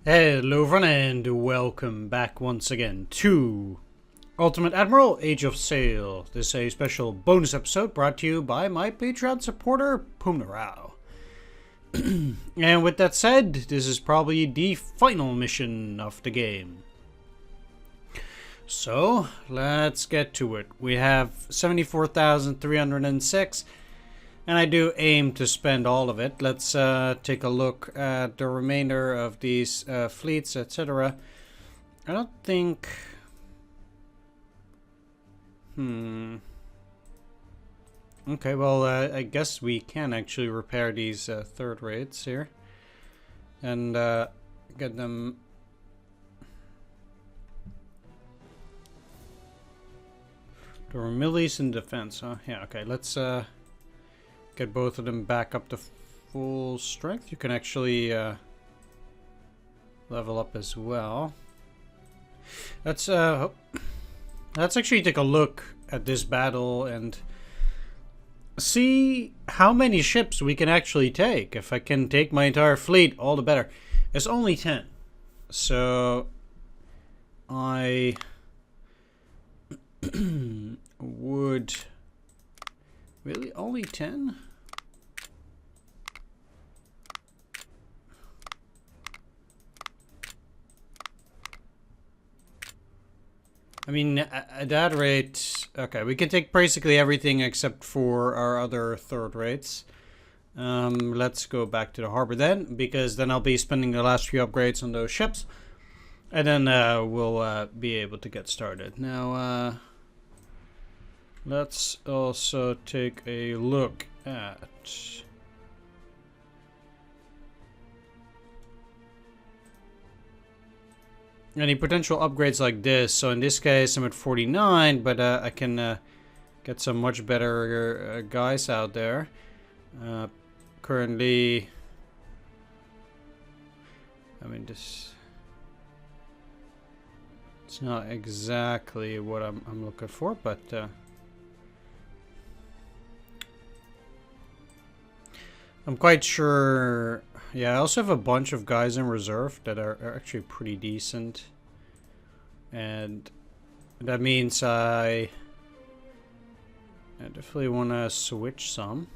Hello everyone and welcome back once again to Ultimate Admiral Age of Sail. This is a special bonus episode brought to you by my Patreon supporter, Pumnarao. And with that said, this is probably the final mission of the game. So, let's get to it. We have 74,306 and I do aim to spend all of it. Let's take a look at the remainder of these fleets, etc. I don't think... Okay, well, I guess we can actually repair these third rates here. And get them... The Remilies in defense, huh? Yeah, okay, let's... get both of them back up to full strength. You can actually level up as well. Let's actually take a look at this battle and see how many ships we can actually take. If I can take my entire fleet, all the better. It's only 10. So I would... Really? Only 10? I mean, at that rate... Okay, we can take basically everything except for our other third rates. Let's go back to the harbor then, because then I'll be spending the last few upgrades on those ships. And then we'll be able to get started. Now, let's also take a look at any potential upgrades like this. So in this case I'm at 49, but I can get some much better guys out there. Currently, I mean, it's not exactly what I'm looking for, but I'm quite sure. Yeah, I also have a bunch of guys in reserve that are actually pretty decent. And that means I definitely want to switch some.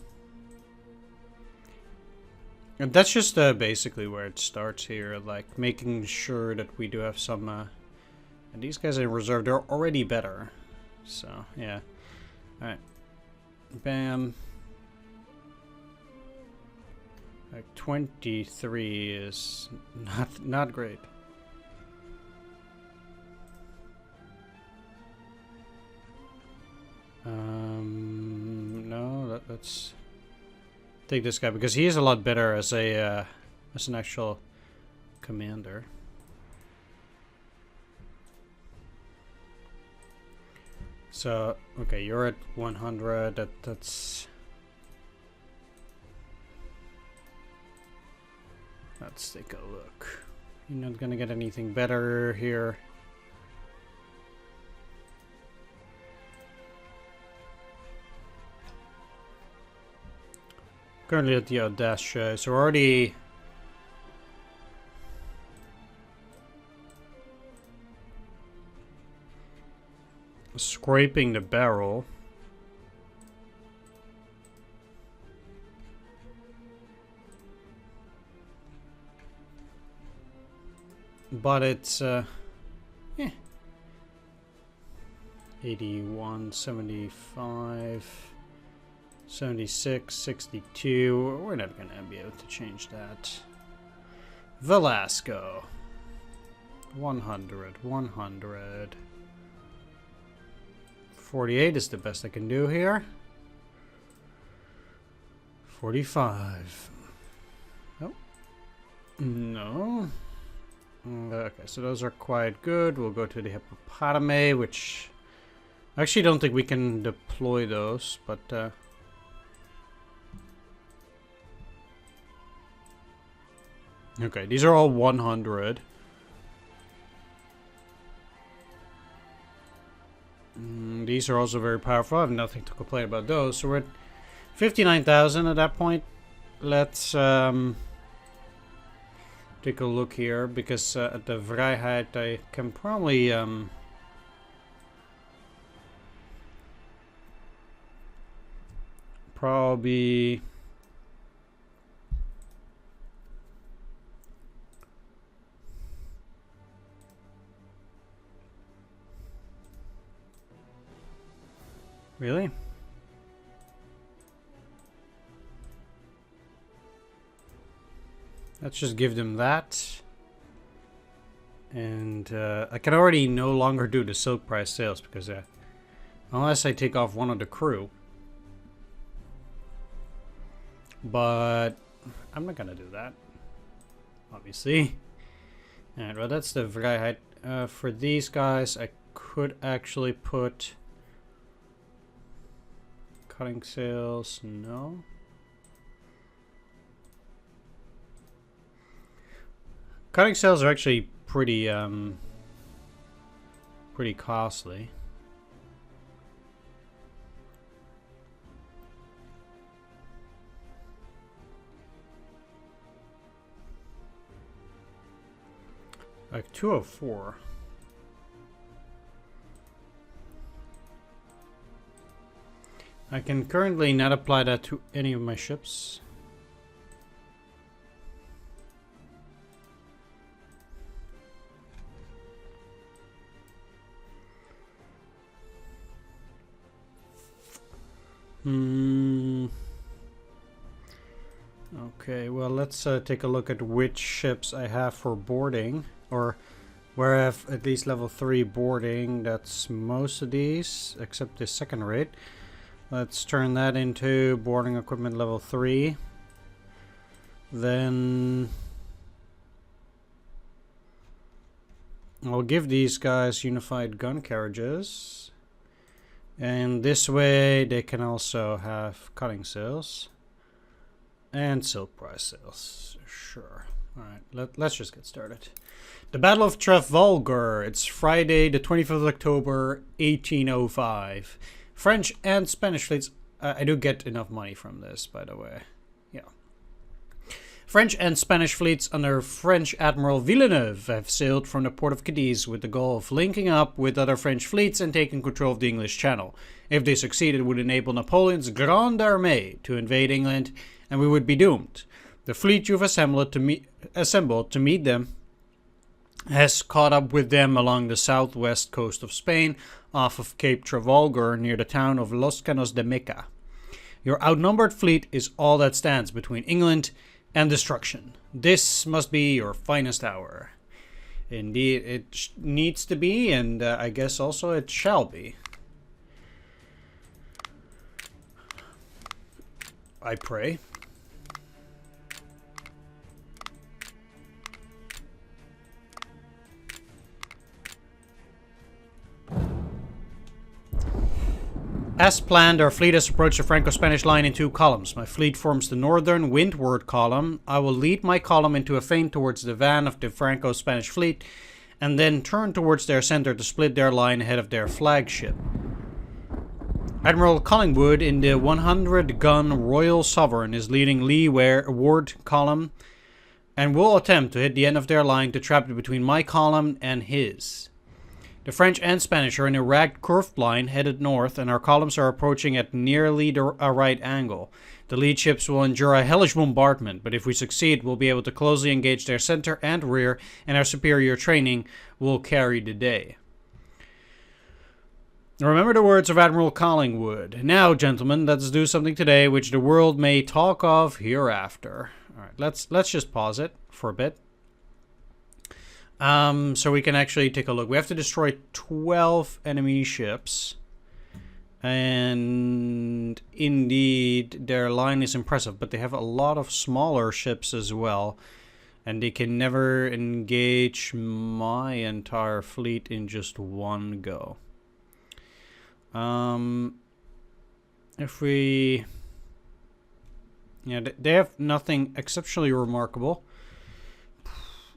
And that's just basically where it starts here. Like, making sure that we do have some... and these guys in reserve, they're already better. So, yeah. Alright. Bam. Like 23 is not great. No, let's take this guy because he is a lot better as a as an actual commander. So okay, you're at 100. That's. Let's take a look. You're not gonna get anything better here. Currently at the Audacia, so we're already... scraping the barrel. But it's 81, 75, 76, 62. We're not gonna be able to change that. Velasco. 100, 100. 48 is the best I can do here. 45. Oh. No. Okay, so those are quite good. We'll go to the hippopotame, which I actually don't think we can deploy those, but okay, these are all 100. These are also very powerful. I have nothing to complain about those. So we're at 59,000 at that point. Let's do take a look here, because at the Vrijheid I can probably really? Let's just give them that. And I can already no longer do the silk price sales because unless I take off one of the crew. But I'm not gonna do that, obviously. Alright, well that's the Vrijheid. For these guys I could actually put cutting sails, no. Cutting sails are actually pretty costly. Like 204. I can currently not apply that to any of my ships. Okay, well let's take a look at which ships I have for boarding, or where I have at least level 3 boarding. That's most of these, except the second rate. Let's turn that into boarding equipment level 3. Then I'll give these guys unified gun carriages. And this way they can also have cutting sails. And silk price sales. Sure. Alright, let's just get started. The Battle of Trafalgar. It's Friday, the 25th of October, 1805. French and Spanish fleets. I do get enough money from this, by the way. Yeah. French and Spanish fleets under French Admiral Villeneuve have sailed from the port of Cadiz with the goal of linking up with other French fleets and taking control of the English Channel. If they succeeded, it would enable Napoleon's Grande Armée to invade England, and we would be doomed. The fleet you've assembled to meet them has caught up with them along the southwest coast of Spain, off of Cape Trafalgar near the town of Los Canos de Meca. Your outnumbered fleet is all that stands between England and destruction. This must be your finest hour. Indeed, it needs to be, and I guess also it shall be. I pray. As planned, our fleet has approached the Franco-Spanish line in 2 columns. My fleet forms the northern windward column. I will lead my column into a feint towards the van of the Franco-Spanish fleet, and then turn towards their center to split their line ahead of their flagship. Admiral Collingwood in the 100-gun Royal Sovereign is leading leeward column, and will attempt to hit the end of their line to trap it between my column and his. The French and Spanish are in a ragged curved line headed north, and our columns are approaching at nearly a right angle. The lead ships will endure a hellish bombardment, but if we succeed, we'll be able to closely engage their center and rear, and our superior training will carry the day. Remember the words of Admiral Collingwood. Now, gentlemen, let's do something today which the world may talk of hereafter. All right, let's just pause it for a bit. So we can actually take a look. We have to destroy 12 enemy ships. And indeed, their line is impressive, but they have a lot of smaller ships as well. And they can never engage my entire fleet in just one go. If we... Yeah, they have nothing exceptionally remarkable.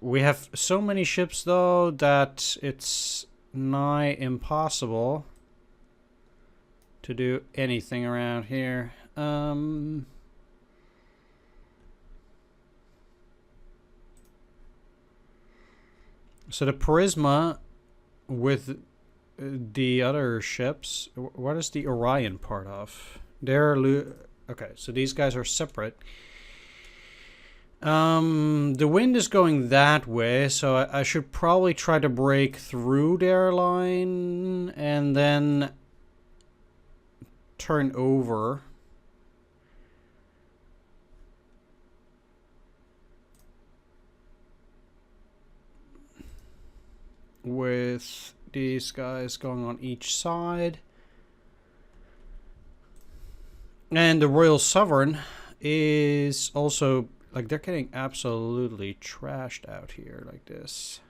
We have so many ships, though, that it's nigh impossible to do anything around here. So the Prisma with the other ships, what is the Orion part of? Okay, so these guys are separate. The wind is going that way, so I should probably try to break through their line and then turn over. With these guys going on each side. And the Royal Sovereign is also, like, they're getting absolutely trashed out here like this.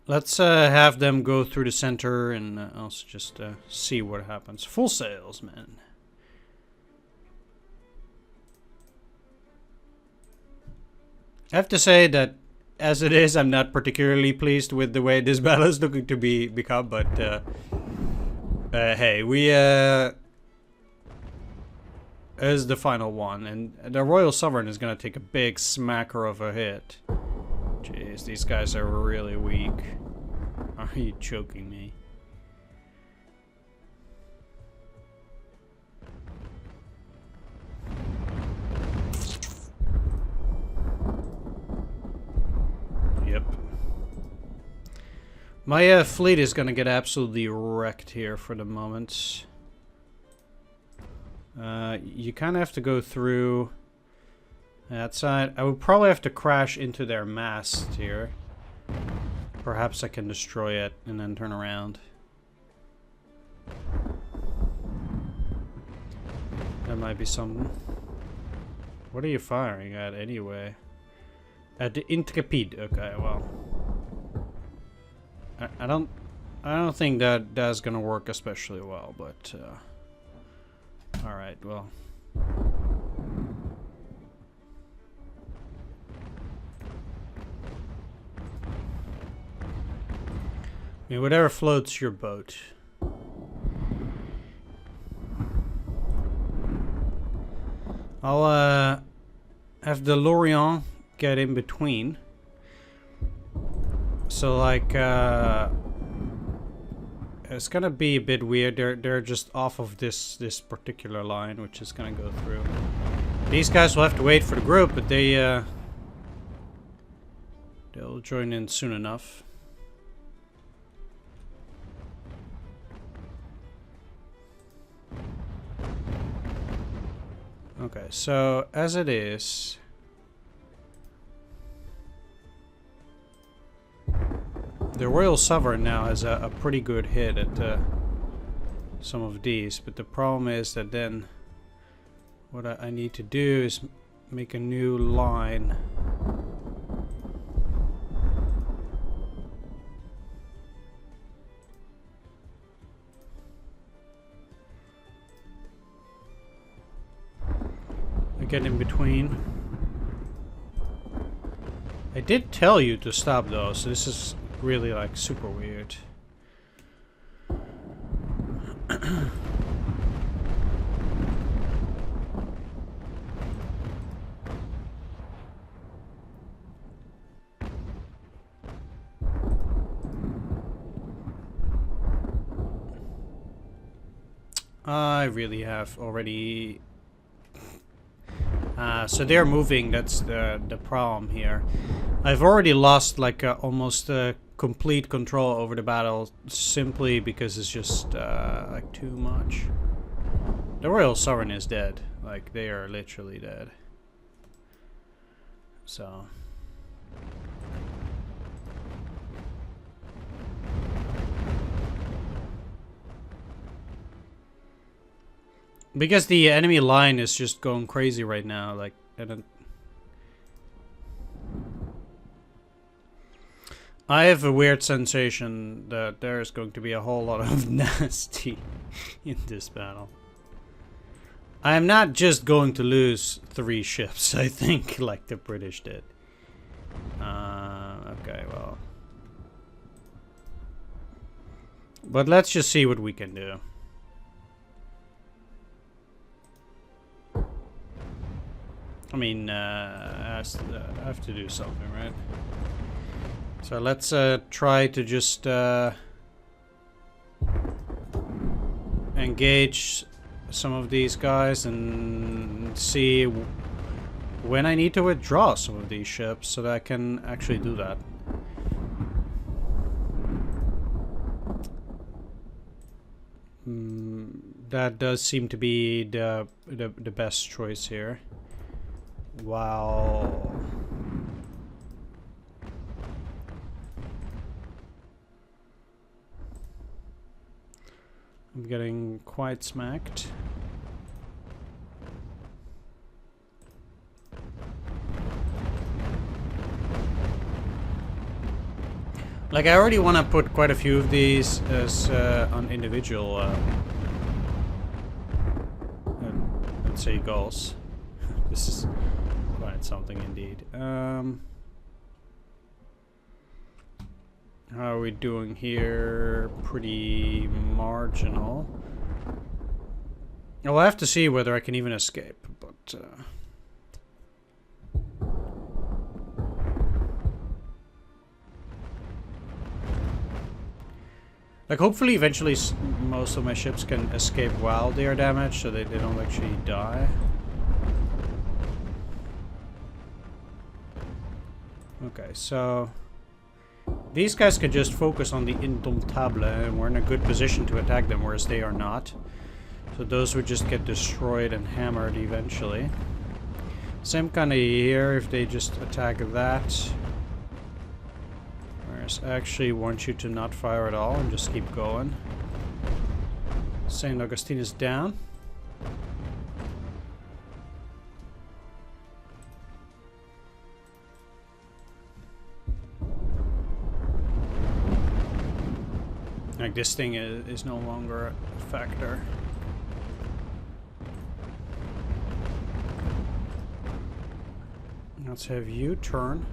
Let's have them go through the center and also just see what happens. Full sails, man. I have to say that, as it is, I'm not particularly pleased with the way this battle is looking to become, but hey, we is the final one, and the Royal Sovereign is gonna take a big smacker of a hit. Jeez, these guys are really weak. Are you choking me? Yep. My fleet is gonna get absolutely wrecked here for the moment. You kind of have to go through that side. I would probably have to crash into their mast here. Perhaps I can destroy it and then turn around. That might be something. What are you firing at anyway? At the Intrepid. Okay, well. I don't think that that's gonna work especially well, but alright, well. I mean, whatever floats your boat. I'll have the Lorient get in between. So like it's gonna be a bit weird. They're just off of this particular line, which is gonna go through. These guys will have to wait for the group, but they'll join in soon enough. Okay, so as it is, the Royal Sovereign now has a pretty good hit at some of these, but the problem is that then what I need to do is make a new line. Get in between. I did tell you to stop though, so this is really like super weird. I really have already. So they're moving, that's the problem here. I've already lost like almost complete control over the battle simply because it's just like too much. The Royal Sovereign is dead. Like, they are literally dead. So... because the enemy line is just going crazy right now, like, I have a weird sensation that there is going to be a whole lot of nasty in this battle. I am not just going to lose 3 ships, I think, like the British did. Okay, well. But let's just see what we can do. I mean, I have to do something, right? So let's try to just engage some of these guys and see when I need to withdraw some of these ships so that I can actually do that. That does seem to be the best choice here. Wow. I'm getting quite smacked. Like, I already want to put quite a few of these as on individual, let's say, goals. This is quite something indeed. How are we doing here? Pretty marginal. I'll have to see whether I can even escape, but... like, hopefully, eventually, most of my ships can escape while they are damaged, so they don't actually die. Okay, so... these guys can just focus on the Indomptable, and we're in a good position to attack them, whereas they are not. So those would just get destroyed and hammered eventually. Same kind of here, if they just attack that. I actually want you to not fire at all and just keep going. St. Augustine is down. Like, this thing is no longer a factor. Let's have you turn.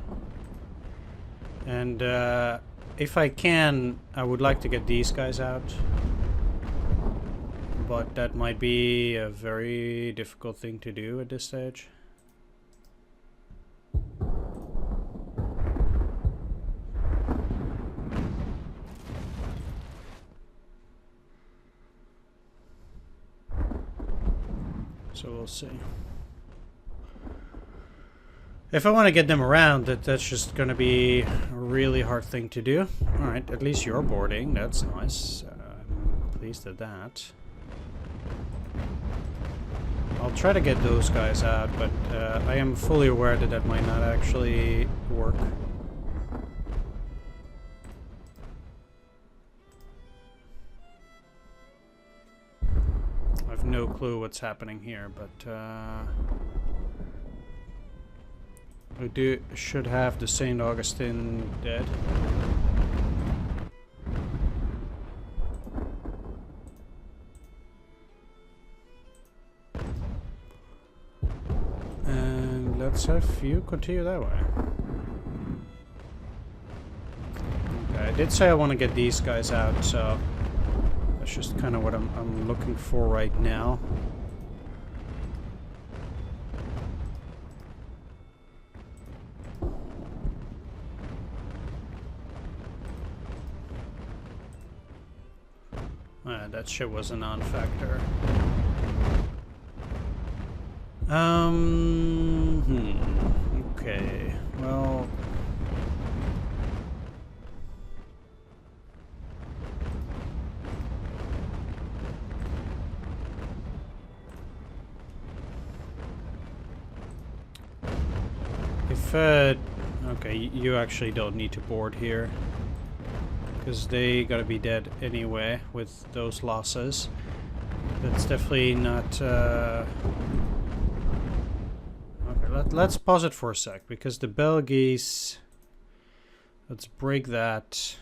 And if I can, I would like to get these guys out. But that might be a very difficult thing to do at this stage. So we'll see. If I want to get them around, that's just going to be a really hard thing to do. Alright, at least you're boarding. That's nice. I'm pleased at that. I'll try to get those guys out, but I am fully aware that that might not actually work. I have no clue what's happening here, but... we should have the St. Augustine dead. And let's have you continue that way. Okay, I did say I want to get these guys out, so that's just kind of what I'm looking for right now. That shit was a non-factor. Okay. Well... if, okay, you actually don't need to board here. Because they gotta be dead anyway with those losses. That's definitely not... Okay, let's pause it for a sec, because the Belgies... Let's break that.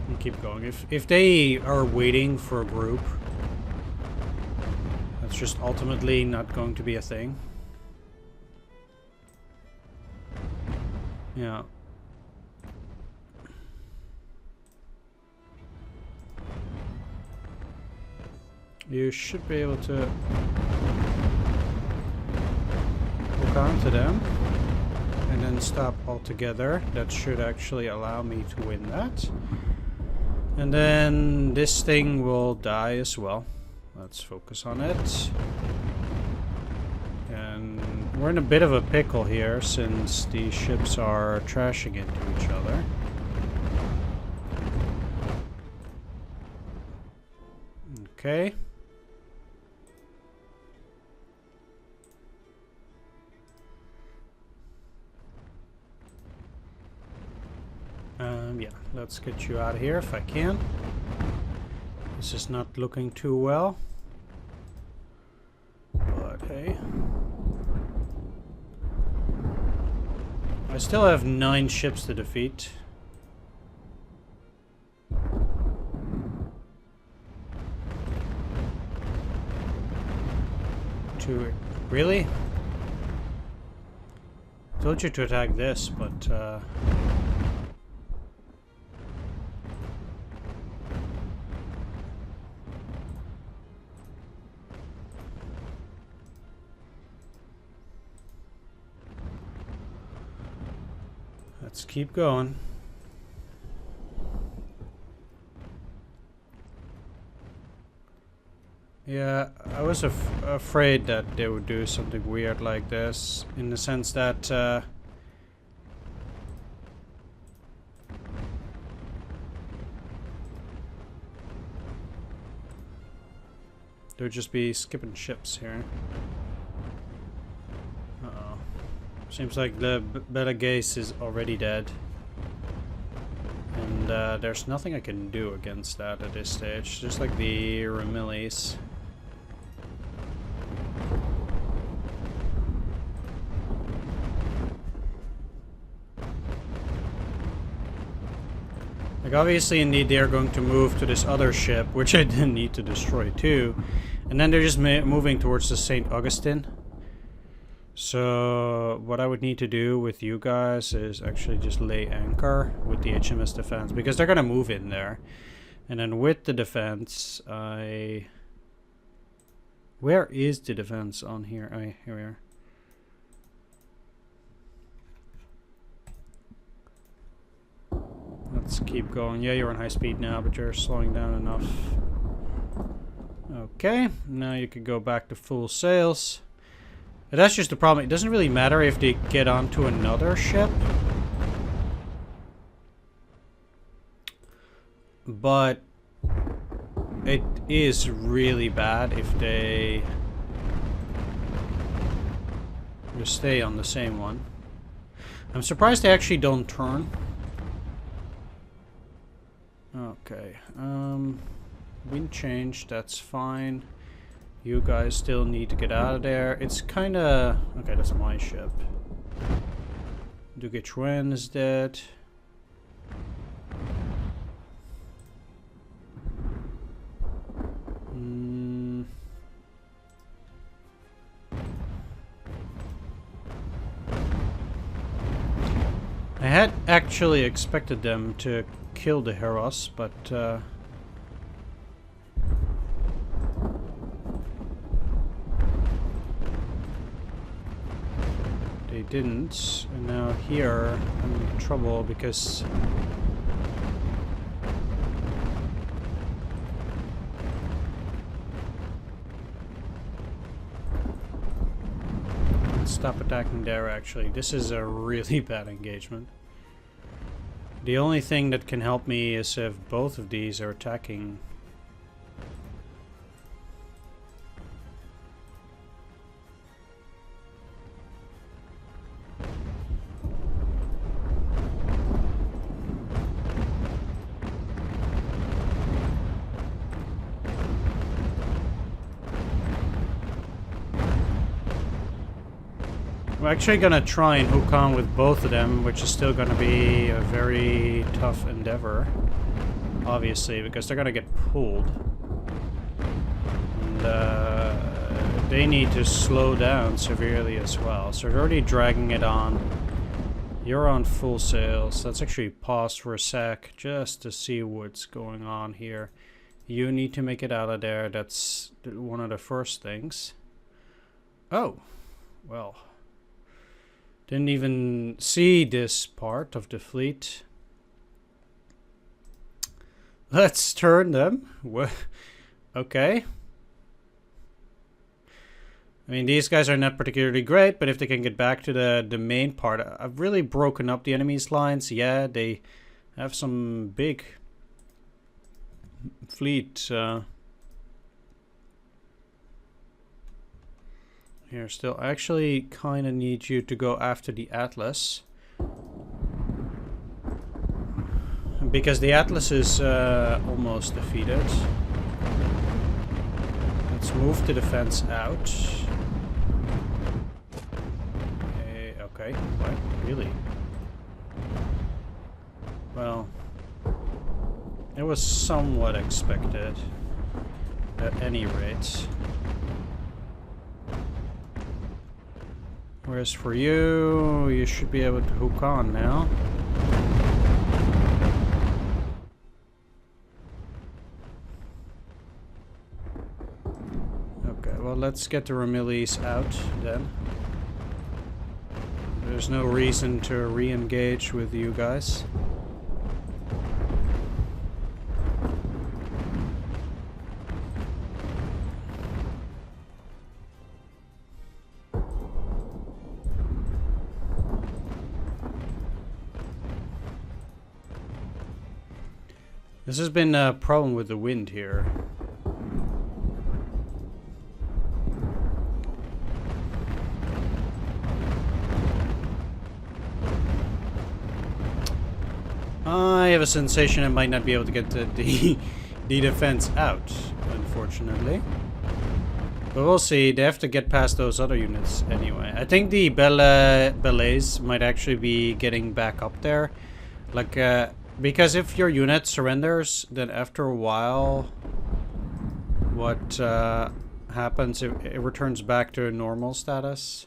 And keep going. If they are waiting for a group, that's just ultimately not going to be a thing. Yeah. You should be able to... lock onto them. And then stop altogether. That should actually allow me to win that. And then this thing will die as well. Let's focus on it. And we're in a bit of a pickle here since these ships are trashing into each other. Okay. Yeah, let's get you out of here if I can. This is not looking too well. But hey. I still have 9 ships to defeat. Really? I told you to attack this, but let's keep going. Yeah, I was afraid that they would do something weird like this, in the sense that they'd just be skipping ships here. Uh-oh. Seems like the Beta Gaze is already dead. And there's nothing I can do against that at this stage, just like the Remillies. Like, obviously, indeed, they are going to move to this other ship, which I didn't need to destroy too. And then they're just moving towards the St. Augustine. So, what I would need to do with you guys is actually just lay anchor with the HMS Defense, because they're going to move in there. And then with the defense, Where is the defense on here? Oh, here we are. Let's keep going. Yeah, you're on high speed now, but you're slowing down enough. Okay, now you can go back to full sails. But that's just the problem. It doesn't really matter if they get onto another ship. But it is really bad if they just stay on the same one. I'm surprised they actually don't turn. Okay, wind change, that's fine. You guys still need to get out of there. It's kinda... Okay, that's my ship. Duque Chuen is dead. I had actually expected them to kill the Heros, but they didn't. And now here I'm in trouble because let's stop attacking there. Actually, this is a really bad engagement. The only thing that can help me is if both of these are attacking. I'm actually gonna try and hook on with both of them, which is still gonna be a very tough endeavor, obviously, because they're gonna get pulled. And they need to slow down severely as well. So they're already dragging it on. You're on full sails. Let's actually pause for a sec just to see what's going on here. You need to make it out of there. That's one of the first things. Oh, well. Didn't even see this part of the fleet. Let's turn them. Okay. I mean, these guys are not particularly great, but if they can get back to the main part... I've really broken up the enemy's lines. Yeah, they have some big fleet. Here still. I actually kind of need you to go after the Atlas. Because the Atlas is almost defeated. Let's move the defense out. Okay, what? Really? Well, it was somewhat expected. At any rate. Whereas for you, you should be able to hook on now. Okay, well, let's get the Ramillies out then. There's no reason to re-engage with you guys. This has been a problem with the wind here. I have a sensation I might not be able to get the defense out, unfortunately. But we'll see. They have to get past those other units anyway. I think the ballets might actually be getting back up there. Like, because if your unit surrenders, then after a while, what happens? It returns back to normal status.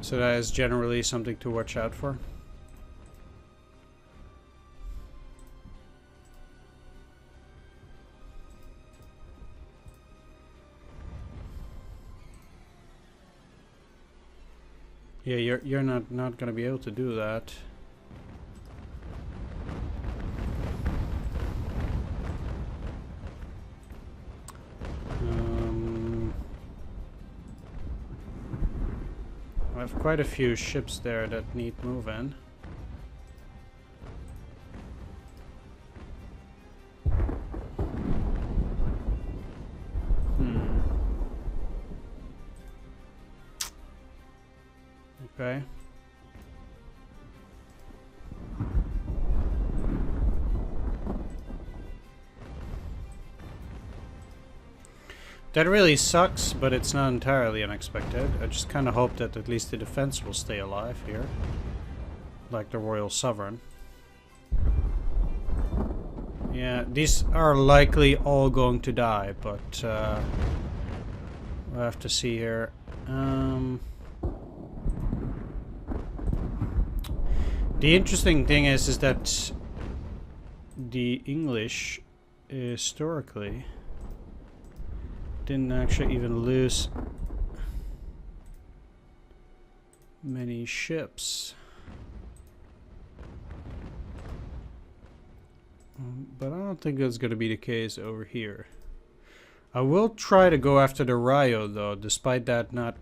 So that is generally something to watch out for. Yeah, you're not gonna be able to do that. I have quite a few ships there that need moving. Okay. That really sucks, but it's not entirely unexpected. I just kind of hope that at least the defense will stay alive here. Like the Royal Sovereign. Yeah, these are likely all going to die, but we'll have to see here. The interesting thing is that the English historically didn't actually even lose many ships. But I don't think that's going to be the case over here. I will try to go after the Rayo though, despite that not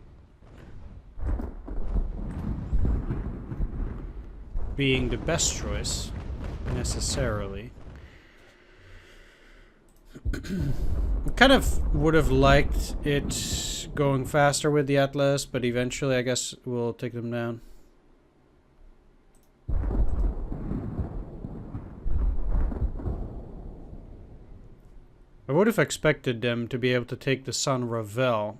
being the best choice necessarily. Kind of would have liked it going faster with the Atlas, but eventually I guess we'll take them down. I would have expected them to be able to take the San Ravel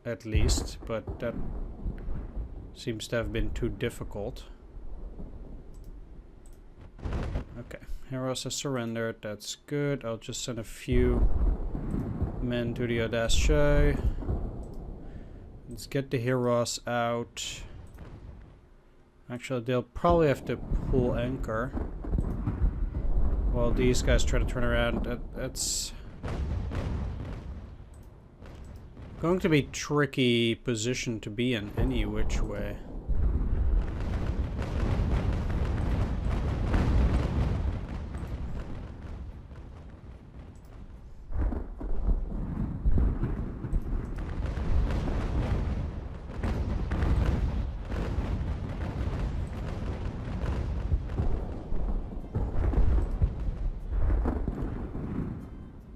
at least, but that seems to have been too difficult. Okay, Heros has surrendered, that's good. I'll just send a few men to the Audacieux. Let's get the Heros out. Actually, they'll probably have to pull anchor while these guys try to turn around. That's going to be a tricky position to be in any which way.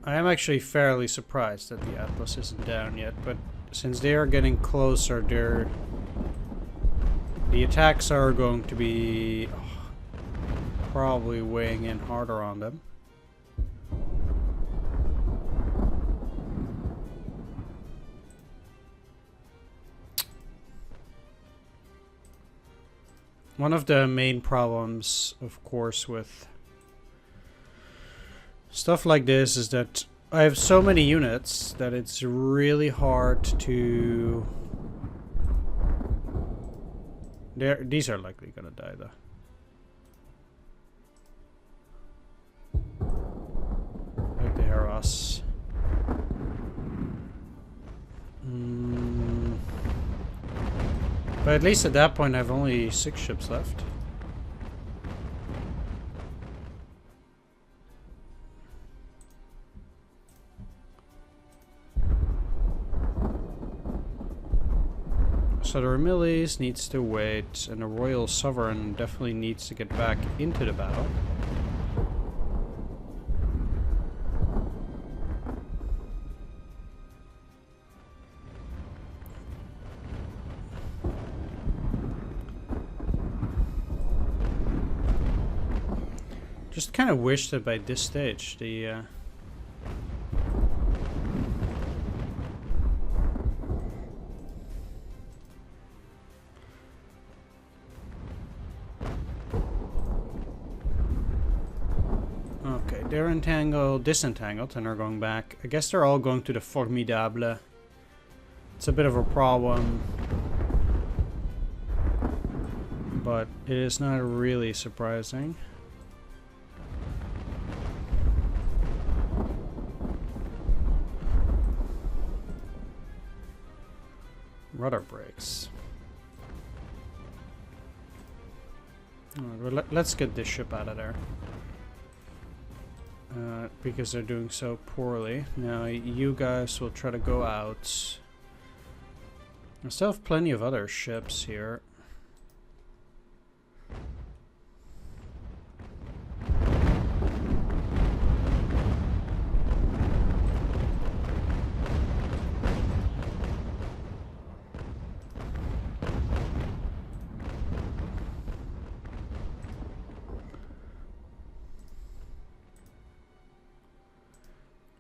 I am actually fairly surprised that the Atlas isn't down yet, but since they are getting closer, the attacks are going to be probably weighing in harder on them. One of the main problems, of course, with stuff like this is that I have so many units that it's really hard to... These are likely gonna die though. Like the Heros. But at least at that point I have only 6 ships left. So the Ramillies needs to wait, and the Royal Sovereign definitely needs to get back into the battle. Just kind of wish that by this stage the they're entangled, disentangled, and are going back. I guess they're all going to the Formidable. It's a bit of a problem, but it is not really surprising. Rudder brakes. Alright, well, let's get this ship out of there. Because they're doing so poorly. Now you guys will try to go out. I still have plenty of other ships here.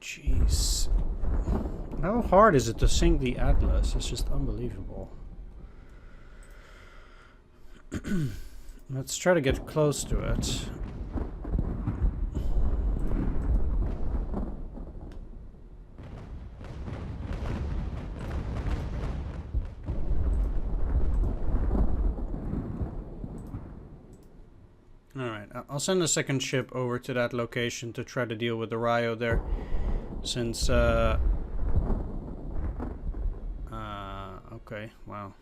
Jeez. How hard is it to sink the Atlas? It's just unbelievable. Let's try to get close to it. Alright, I'll send a second ship over to that location to try to deal with the Rio there. Since, okay, wow.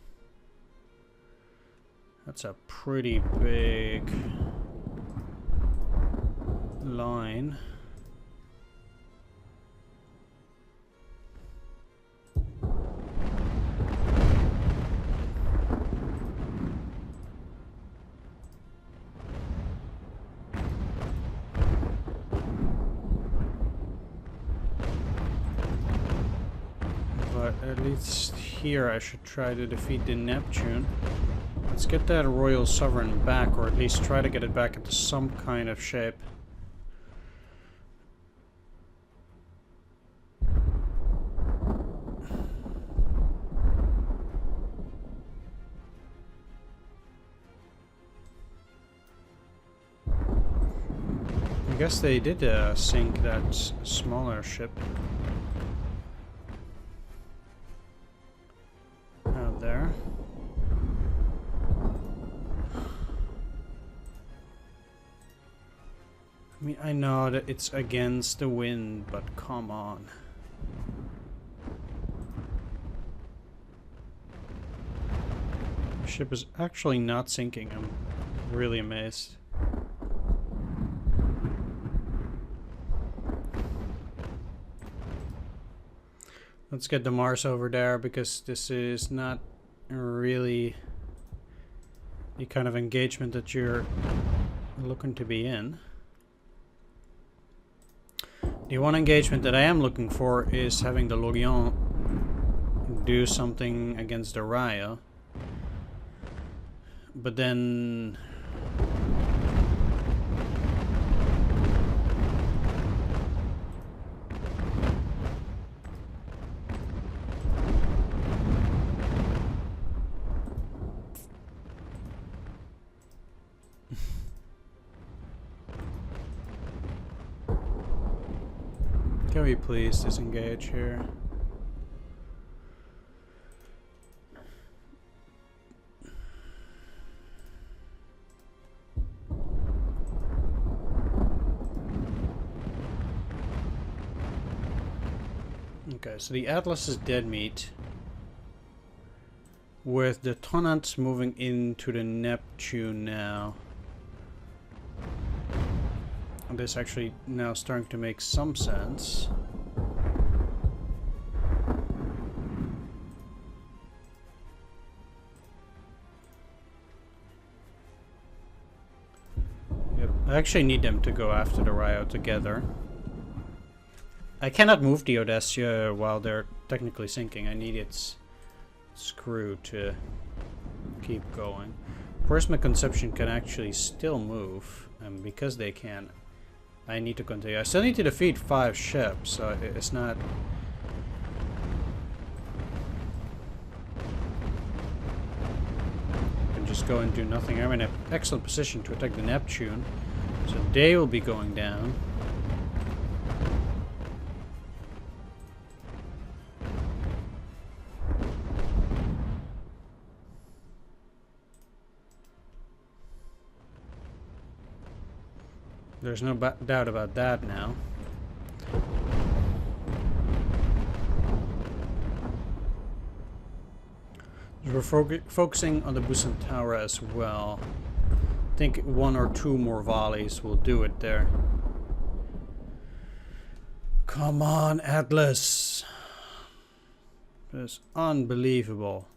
That's a pretty big line. At least here I should try to defeat the Neptune. Let's get that Royal Sovereign back, or at least try to get it back into some kind of shape. I guess they did sink that smaller ship. Out there. mean, I know that it's against the wind, but come on. The ship is actually not sinking. I'm really amazed. Let's get the Mars over there, because this is not really the kind of engagement that you're looking to be in. The one engagement that I am looking for is having the Lorient do something against the Raya. But then... Can we please disengage here? Okay, so the Atlas is dead meat. With the Tonnant moving into the Neptune now. This actually now starting to make some sense. Yep, I actually need them to go after the Rio together. I cannot move the Odysseus while they're technically sinking. I need its screw to keep going. Prisma Conception can actually still move, and because they can, I need to continue. I still need to defeat 5 ships, so it's not... I can just go and do nothing. I'm in an excellent position to attack the Neptune, so they will be going down. There's no doubt about that now. We're focusing on the Bucentaura as well. I think 1 or 2 more volleys will do it there. Come on, Atlas! That's unbelievable.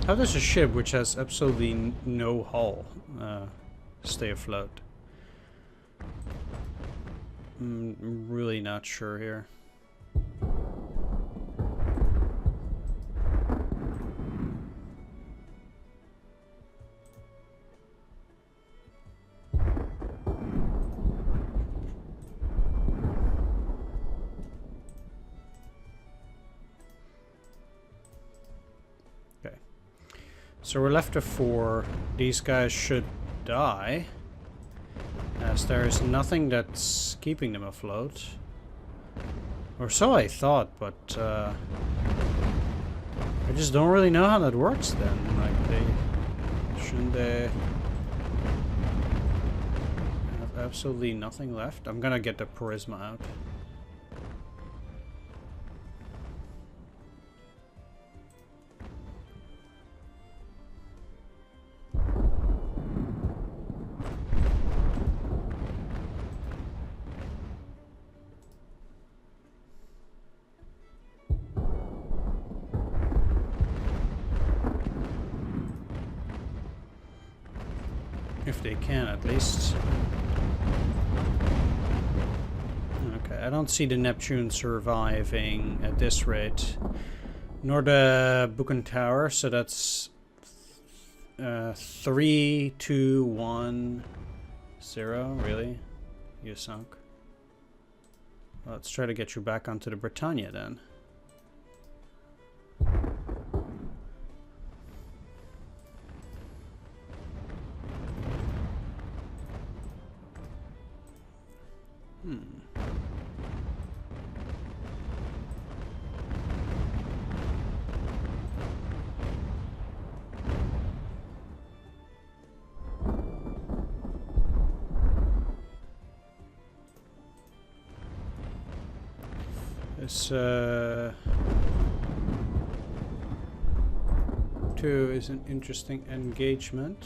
How does a ship which has absolutely no hull stay afloat? I'm really not sure here. So we're left to 4. These guys should die, as there is nothing that's keeping them afloat. Or so I thought, but I just don't really know how that works then. Like, shouldn't they have absolutely nothing left? I'm gonna get the Prisma out. If they can, at least. Okay, I don't see the Neptune surviving at this rate. Nor the Bucentaur, so that's 3, 2, 1, 0. Really? You sunk. Well, let's try to get you back onto the Britannia then. This 2 is an interesting engagement.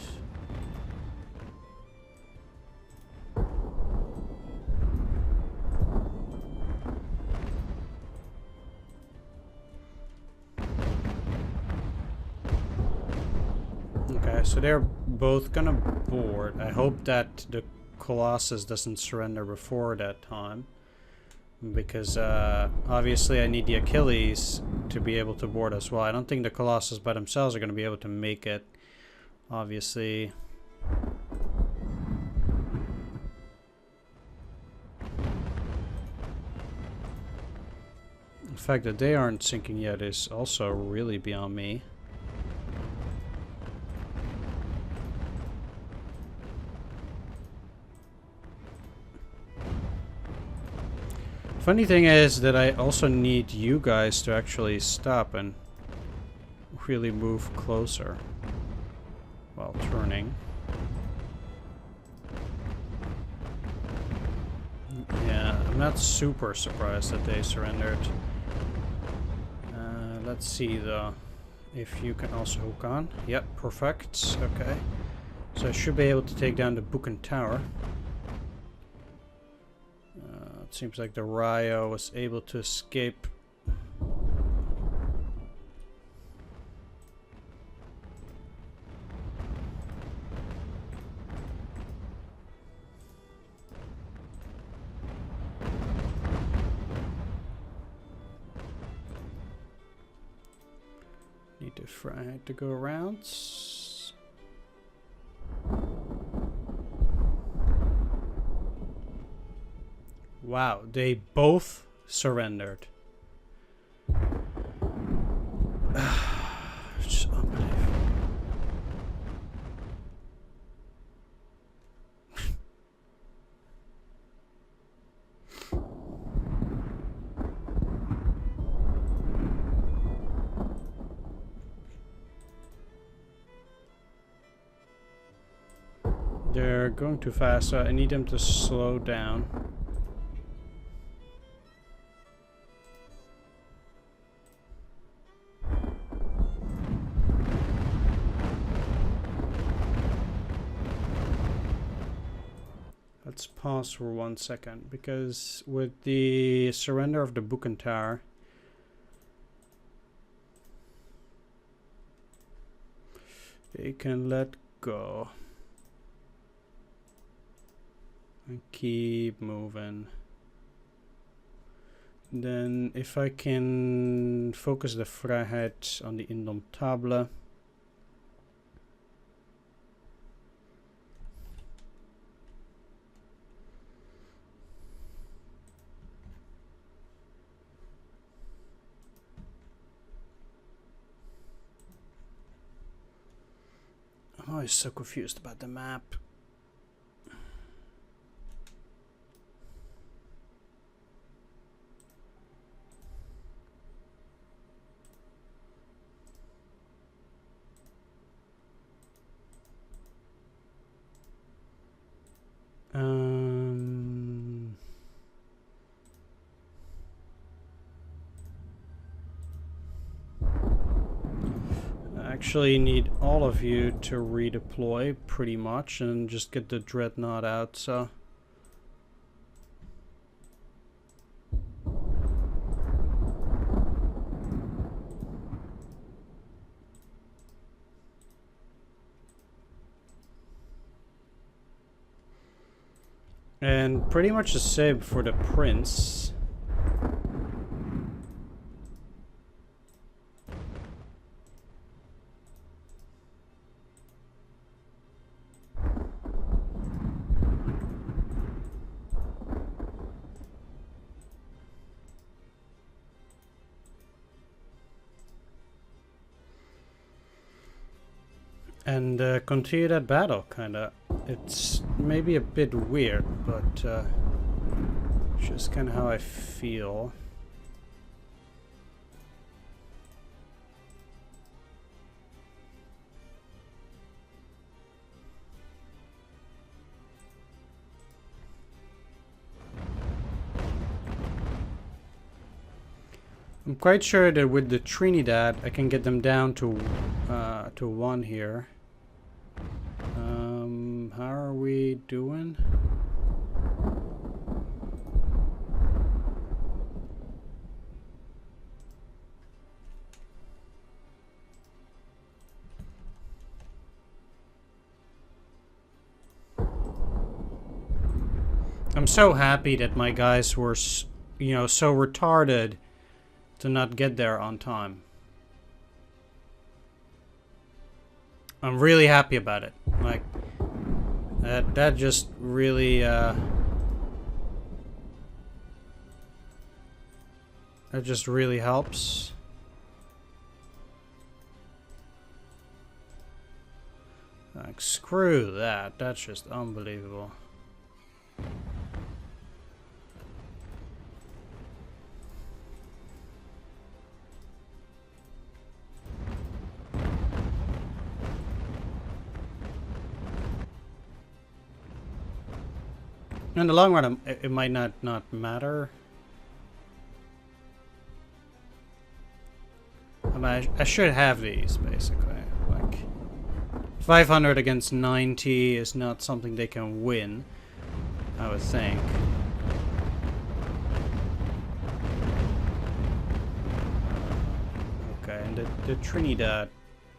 Okay, so they're both gonna board. I hope that the Colossus doesn't surrender before that time. Because obviously I need the Achilles to be able to board as well. I don't think the Colossus by themselves are going to be able to make it. Obviously. The fact that they aren't sinking yet is also really beyond me. Funny thing is that I also need you guys to actually stop and really move closer while turning. Yeah, I'm not super surprised that they surrendered. Let's see though, if you can also hook on. Yep, perfect. Okay. So I should be able to take down the Buchan Tower. Seems like the Rio was able to escape. Need to go around. Wow, they both surrendered. Just unbelievable. They're going too fast, so I need them to slow down. Let's pause for 1 second, because with the surrender of the Buchan Tower, they can let go and keep moving. Then if I can focus the Vrijheid on the Indomptable. I'm always so confused about the map. Actually need all of you to redeploy pretty much and just get the Dreadnought out, so and pretty much the same for the Prince. And continue that battle, kinda. It's maybe a bit weird, but just kinda how I feel. I'm quite sure that with the Trinidad, I can get them down to 1 here. How are we doing? I'm so happy that my guys were, you know, so retarded to not get there on time. I'm really happy about it. Like, that just really, that just really helps. Like, screw that. That's just unbelievable. In the long run, it might not matter. I mean, I should have these, basically. Like, 500 against 90 is not something they can win, I would think. Okay, and the Trinidad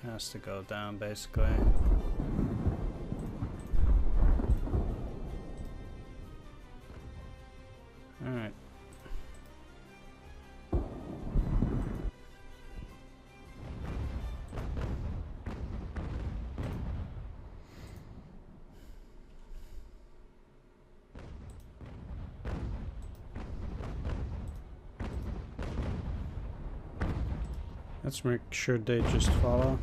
has to go down, basically. Alright. Let's make sure they just follow.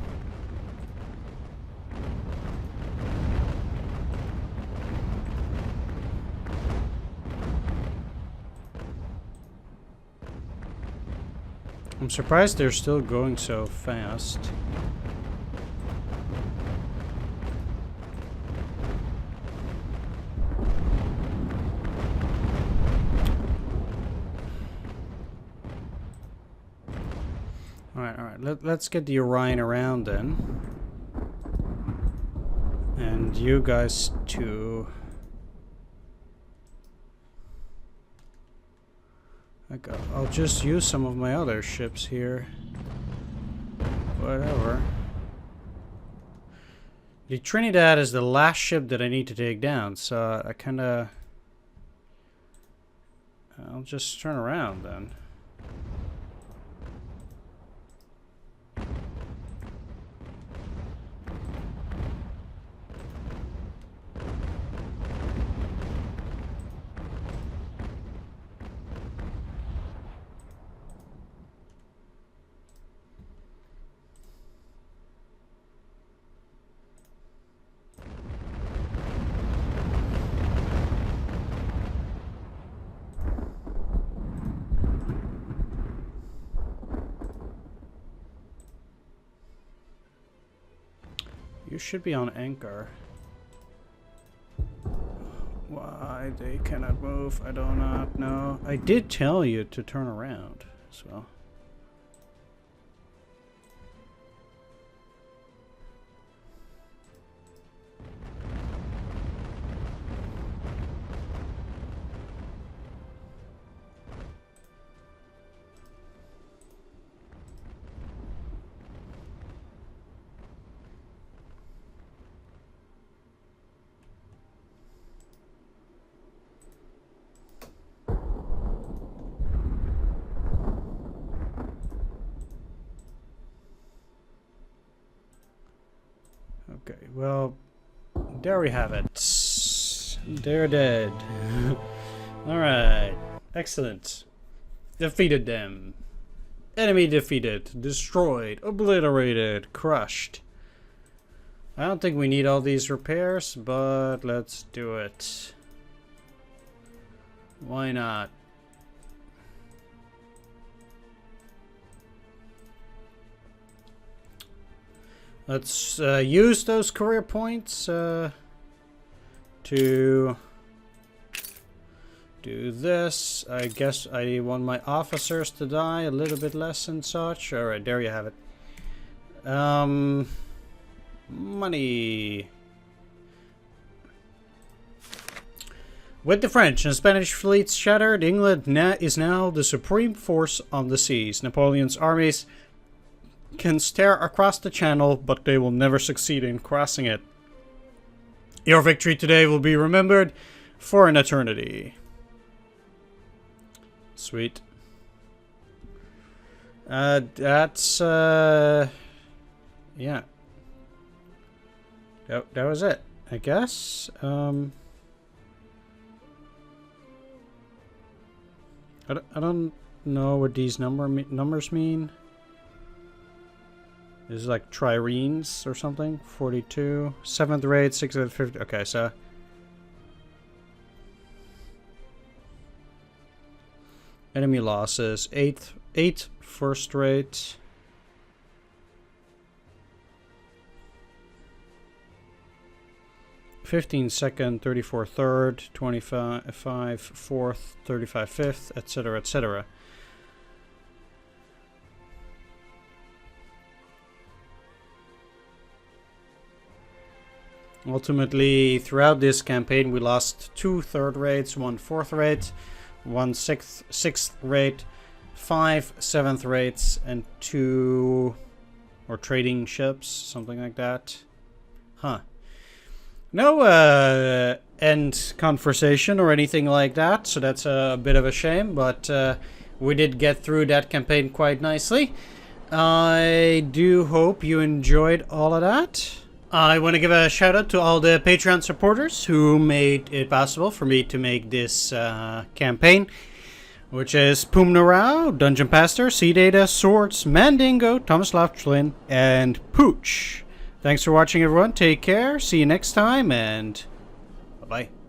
I'm surprised they're still going so fast. Alright, let's get the Orion around then. And you guys too. I'll just use some of my other ships here. Whatever. The Trinidad is the last ship that I need to take down, so I kinda... I'll just turn around then. You should be on anchor. Why they cannot move, I do not know. I did tell you to turn around, so... Okay, well, there we have it. They're dead. Alright, excellent. Defeated them. Enemy defeated, destroyed, obliterated, crushed. I don't think we need all these repairs, but let's do it. Why not? Let's use those career points to do this. I guess I want my officers to die a little bit less and such. Alright, there you have it. Money. With the French and Spanish fleets shattered, England is now the supreme force on the seas. Napoleon's armies can stare across the channel, but they will never succeed in crossing it. Your victory today will be remembered for an eternity. Sweet. That's, yeah. That was it, I guess. I don't know what these numbers mean. This is like triremes or something. 42. 7th rate, 650. Okay, so... enemy losses. 8 first rate. 15 second, 34 third, 25 fourth, 35 fifth, etc., etc. Ultimately, throughout this campaign, we lost 2 third rates, 1 fourth rate, 1 sixth rate, 5 seventh rates, and 2 or trading ships, something like that. Huh. No end conversation or anything like that, so that's a bit of a shame, but we did get through that campaign quite nicely. I do hope you enjoyed all of that. I want to give a shout out to all the Patreon supporters who made it possible for me to make this campaign, which is Poomnarao, Dungeon Pastor, Sea Data, Swords, Mandingo, Thomas Laughlin, and Pooch. Thanks for watching, everyone. Take care. See you next time, and bye-bye.